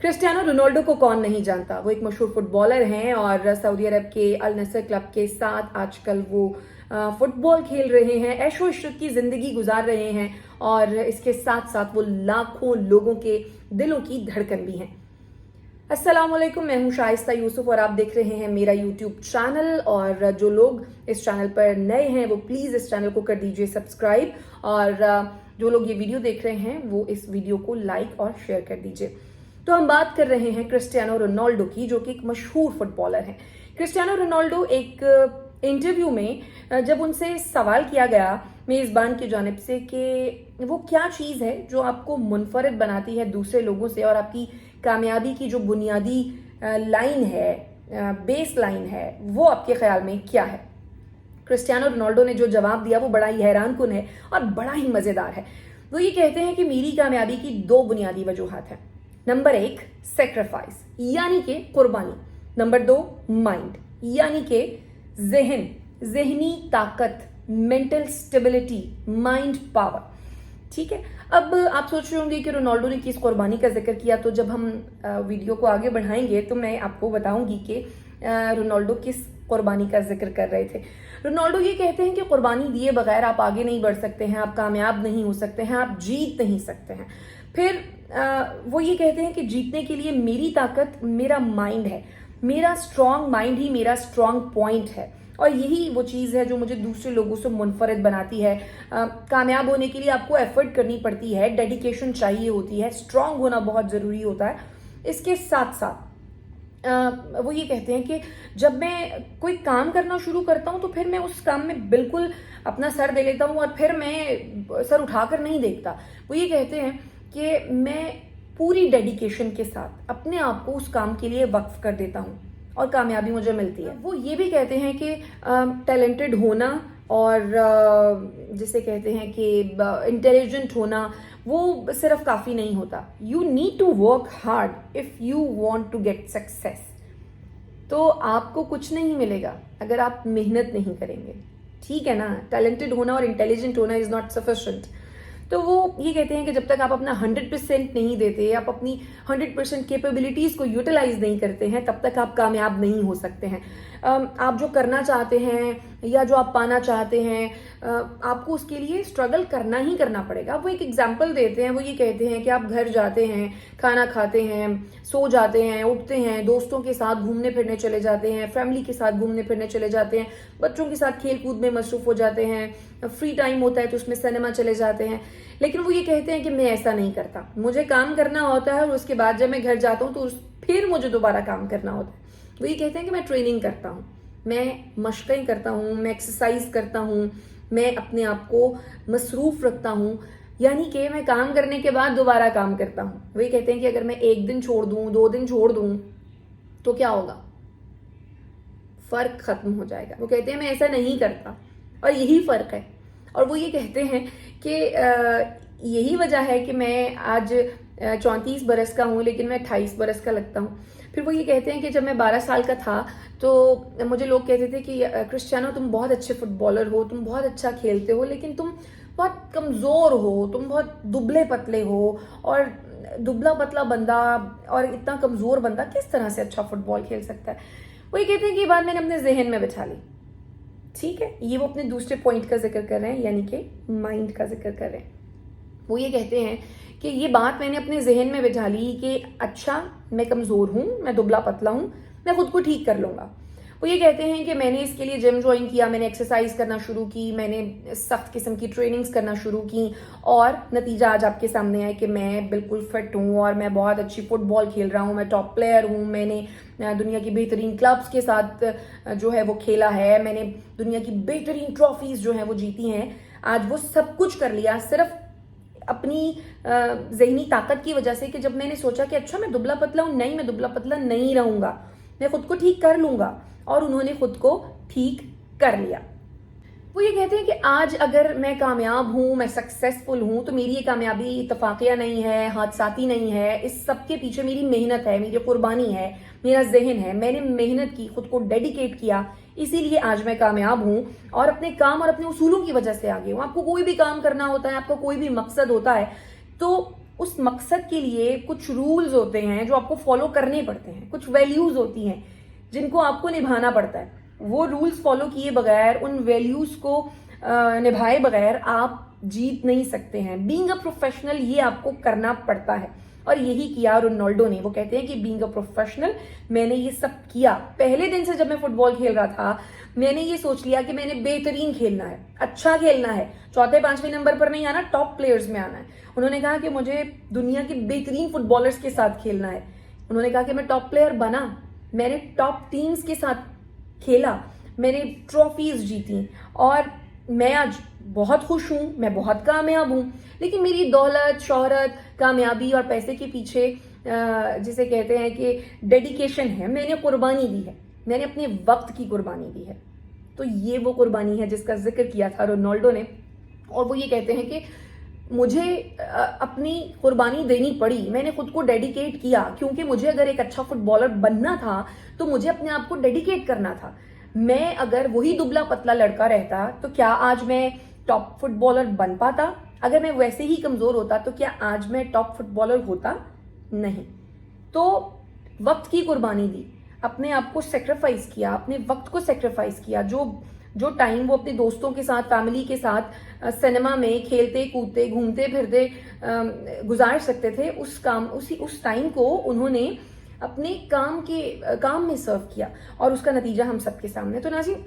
Cristiano Ronaldo को कौन नहीं जानता। वो एक मशहूर फुटबॉलर हैं और सऊदी अरब के अल नसर क्लब के साथ आजकल वो फुटबॉल खेल रहे हैं, ऐशो इशरत की जिंदगी गुजार रहे हैं और इसके साथ साथ वो लाखों लोगों के दिलों की धड़कन भी हैं। अस्सलाम वालेकुम, मैं हूं शाइस्ता यूसुफ और आप देख रहे हैं मेरा यूट्यूब चैनल। और जो लोग इस चैनल पर नए हैं वो प्लीज़ इस चैनल को कर दीजिए सब्सक्राइब, और जो लोग ये वीडियो देख रहे हैं वो इस वीडियो को लाइक और शेयर कर दीजिए। तो हम बात कर रहे हैं क्रिस्टियानो रोनाल्डो की, जो कि एक मशहूर फुटबॉलर हैं। क्रिस्टियानो रोनाल्डो एक इंटरव्यू में जब उनसे सवाल किया गया मेज़बान की जानिब से कि वो क्या चीज़ है जो आपको मुनफरिद बनाती है दूसरे लोगों से और आपकी कामयाबी की जो बुनियादी लाइन है, बेस लाइन है, वो आपके ख्याल में क्या है। क्रिस्टियानो रोनाल्डो ने जो जवाब दिया वो बड़ा ही हैरानकुन है और बड़ा ही मज़ेदार है। वो ये कहते हैं कि मेरी कामयाबी की दो बुनियादी वजूहात हैं। नंबर 1 सेक्रीफाइस यानी कि कुर्बानी, नंबर 2 माइंड यानी कि जहनी ताकत, मेंटल स्टेबिलिटी, माइंड पावर। ठीक है, अब आप सोच रहे होंगे कि रोनाल्डो ने किस कुर्बानी का जिक्र किया। तो जब हम वीडियो को आगे बढ़ाएंगे तो मैं आपको बताऊंगी कि रोनाल्डो किस कुर्बानी का जिक्र कर रहे थे। रोनाल्डो ये कहते हैं कि कुर्बानी दिए बगैर आप आगे नहीं बढ़ सकते हैं, आप कामयाब नहीं हो सकते हैं, आप जीत नहीं सकते हैं। फिर वो ये कहते हैं कि जीतने के लिए मेरी ताकत मेरा माइंड है, मेरा स्ट्रांग माइंड ही मेरा स्ट्रांग पॉइंट है और यही वो चीज़ है जो मुझे दूसरे लोगों से मुनफरिद बनाती है। कामयाब होने के लिए आपको एफर्ट करनी पड़ती है, डेडिकेशन चाहिए होती है, स्ट्रांग होना बहुत ज़रूरी होता है। इसके साथ साथ वो ये कहते हैं कि जब मैं कोई काम करना शुरू करता हूँ तो फिर मैं उस काम में बिल्कुल अपना सर दे लेता हूँ और फिर मैं सर उठाकर नहीं देखता। वो ये कहते हैं कि मैं पूरी डेडिकेशन के साथ अपने आप को उस काम के लिए वक्फ कर देता हूँ और कामयाबी मुझे मिलती है। वो ये भी कहते हैं कि टैलेंटेड होना और जिसे कहते हैं कि इंटेलिजेंट होना वो सिर्फ काफ़ी नहीं होता। You need to work hard if you want to get success. तो आपको कुछ नहीं मिलेगा अगर आप मेहनत नहीं करेंगे, ठीक है ना। टैलेंटेड होना और इंटेलिजेंट होना इज़ नॉट सफिशिएंट। तो वो ये कहते हैं कि जब तक आप अपना 100% नहीं देते, आप अपनी 100% कैपेबिलिटीज़ को यूटिलाइज नहीं करते हैं, तब तक आप कामयाब नहीं हो सकते हैं। आप जो करना चाहते हैं या जो आप पाना चाहते हैं, आपको उसके लिए स्ट्रगल करना ही करना पड़ेगा। वो एक एग्जाम्पल देते हैं। वो ये कहते हैं कि आप घर जाते हैं, खाना खाते हैं, सो जाते हैं, उठते हैं, दोस्तों के साथ घूमने फिरने चले जाते हैं, फैमिली के साथ घूमने फिरने चले जाते हैं, बच्चों के साथ खेल कूद में मसरूफ हो जाते हैं, फ्री टाइम होता है तो उसमें सिनेमा चले जाते हैं। लेकिन वो ये कहते हैं कि मैं ऐसा नहीं करता, मुझे काम करना होता है और उसके बाद जब मैं घर जाता हूँ तो फिर मुझे दोबारा काम करना होता है। वो ये कहते हैं कि मैं ट्रेनिंग करता हूँ, मैं मशक़ें करता हूँ, मैं एक्सरसाइज करता हूँ, मैं अपने आप को मसरूफ़ रखता हूँ, यानी कि मैं काम करने के बाद दोबारा काम करता हूँ। वही कहते हैं कि अगर मैं 1 दिन छोड़ दूँ, 2 दिन छोड़ दूँ तो क्या होगा, फ़र्क ख़त्म हो जाएगा। वो कहते हैं मैं ऐसा नहीं करता और यही फ़र्क है। और वो ये कहते हैं कि यही वजह है कि मैं आज 34 बरस का हूँ लेकिन मैं 28 बरस का लगता हूँ। फिर वो ये कहते हैं कि जब मैं 12 साल का था तो मुझे लोग कहते थे कि क्रिस्टियानो तुम बहुत अच्छे फुटबॉलर हो, तुम बहुत अच्छा खेलते हो, लेकिन तुम बहुत कमज़ोर हो, तुम बहुत दुबले पतले हो, और दुबला पतला बंदा और इतना कमज़ोर बंदा किस तरह से अच्छा फुटबॉल खेल सकता है। वो ये कहते हैं कि ये बात मैंने अपने जहन में बिठा ली। ठीक है, ये वो अपने दूसरे पॉइंट का जिक्र कर रहे हैं, यानी कि माइंड का जिक्र कर रहे हैं। वो ये कहते हैं कि ये बात मैंने अपने जहन में बिठा ली कि अच्छा मैं कमज़ोर हूँ, मैं दुबला पतला हूँ, मैं खुद को ठीक कर लूँगा। वो ये कहते हैं कि मैंने इसके लिए जिम ज्वाइन किया, मैंने एक्सरसाइज करना शुरू की, मैंने सख्त किस्म की ट्रेनिंग्स करना शुरू की और नतीजा आज आपके सामने है कि मैं बिल्कुल फिट हूँ और मैं बहुत अच्छी फुटबॉल खेल रहा हूँ, मैं टॉप प्लेयर हूँ, मैंने दुनिया की बेहतरीन क्लब्स के साथ जो है वो खेला है, मैंने दुनिया की बेहतरीन ट्रॉफीज़ जो हैं वो जीती हैं। आज वो सब कुछ कर लिया सिर्फ अपनी जहनी ताकत की वजह से कि जब मैंने सोचा कि अच्छा मैं दुबला पतला हूँ, नहीं मैं दुबला पतला नहीं रहूँगा, मैं खुद को ठीक कर लूँगा, और उन्होंने खुद को ठीक कर लिया। वो ये कहते हैं कि आज अगर मैं कामयाब हूँ, मैं सक्सेसफुल हूँ, तो मेरी ये कामयाबी इत्तफाकिया नहीं है, हादसाती नहीं है, इस सब के पीछे मेरी मेहनत है, मेरी कुर्बानी है, मेरा जहन है, मैंने मेहनत की, खुद को डेडिकेट किया, इसीलिए आज मैं कामयाब हूँ और अपने काम और अपने उसूलों की वजह से आगे हूँ। आपको कोई भी काम करना होता है, आपको कोई भी मकसद होता है, तो उस मकसद के लिए कुछ रूल्स होते हैं जो आपको फॉलो करने पड़ते हैं, कुछ वैल्यूज होती हैं जिनको आपको निभाना पड़ता है। वो रूल्स फॉलो किए बगैर, उन वैल्यूज को निभाए बगैर आप जीत नहीं सकते हैं। बीइंग अ प्रोफेशनल ये आपको करना पड़ता है और यही किया रोनाल्डो ने। वो कहते हैं कि बीइंग अ प्रोफेशनल मैंने ये सब किया। पहले दिन से जब मैं फुटबॉल खेल रहा था मैंने ये सोच लिया कि मैंने बेहतरीन खेलना है, अच्छा खेलना है, चौथे पांचवें नंबर पर नहीं आना, टॉप प्लेयर्स में आना है। उन्होंने कहा कि मुझे दुनिया के बेहतरीन फुटबॉलर्स के साथ खेलना है। उन्होंने कहा कि मैं टॉप प्लेयर बना, मैंने टॉप टीम्स के साथ खेला, मैंने ट्रॉफीज जीती और मैं आज बहुत खुश हूं, मैं बहुत कामयाब हूं। लेकिन मेरी दौलत, शोहरत, कामयाबी और पैसे के पीछे जिसे कहते हैं कि डेडिकेशन है, मैंने कुर्बानी दी है, मैंने अपने वक्त की कुर्बानी दी है। तो ये वो कुर्बानी है जिसका जिक्र किया था रोनाल्डो ने। और वो ये कहते हैं कि मुझे अपनी कुर्बानी देनी पड़ी, मैंने खुद को डेडिकेट किया, क्योंकि मुझे अगर एक अच्छा फुटबॉलर बनना था तो मुझे अपने आप को डेडिकेट करना था। मैं अगर वही दुबला पतला लड़का रहता तो क्या आज मैं टॉप फुटबॉलर बन पाता? अगर मैं वैसे ही कमजोर होता तो क्या आज मैं टॉप फुटबॉलर होता? नहीं। तो वक्त की कुर्बानी दी, अपने आप को सेक्रीफाइस किया, अपने वक्त को सेक्रीफाइस किया। जो टाइम वो अपने दोस्तों के साथ, फैमिली के साथ सिनेमा में खेलते कूदते घूमते फिरते गुजार सकते थे, उस टाइम को उन्होंने अपने काम में सर्व किया और उसका नतीजा हम सबके सामने। तो नाज़रीन,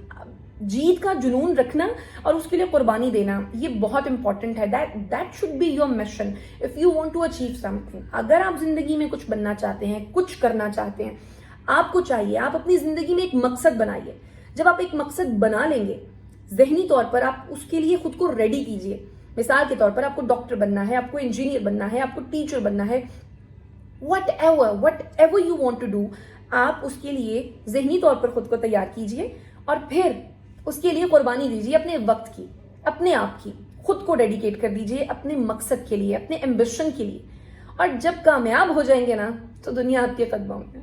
जीत का जुनून रखना और उसके लिए कुर्बानी देना ये बहुत इंपॉर्टेंट है। That should be your mission if you want to achieve something. अगर आप जिंदगी में कुछ बनना चाहते हैं, कुछ करना चाहते हैं, आपको चाहिए आप अपनी जिंदगी में एक मकसद बनाइए। जब आप एक मकसद बना लेंगे, जहनी तौर पर आप उसके लिए खुद को रेडी कीजिए। मिसाल के तौर पर आपको डॉक्टर बनना है, आपको इंजीनियर बनना है, आपको टीचर बनना है, whatever you want to do, आप उसके लिए जहनी तौर पर खुद को तैयार कीजिए और फिर उसके लिए कुर्बानी दीजिए अपने वक्त की, अपने आप की। खुद को डेडिकेट कर दीजिए अपने मकसद के लिए, अपने एम्बिशन के लिए। और जब कामयाब हो जाएंगे ना तो दुनिया आपके कदमों में है।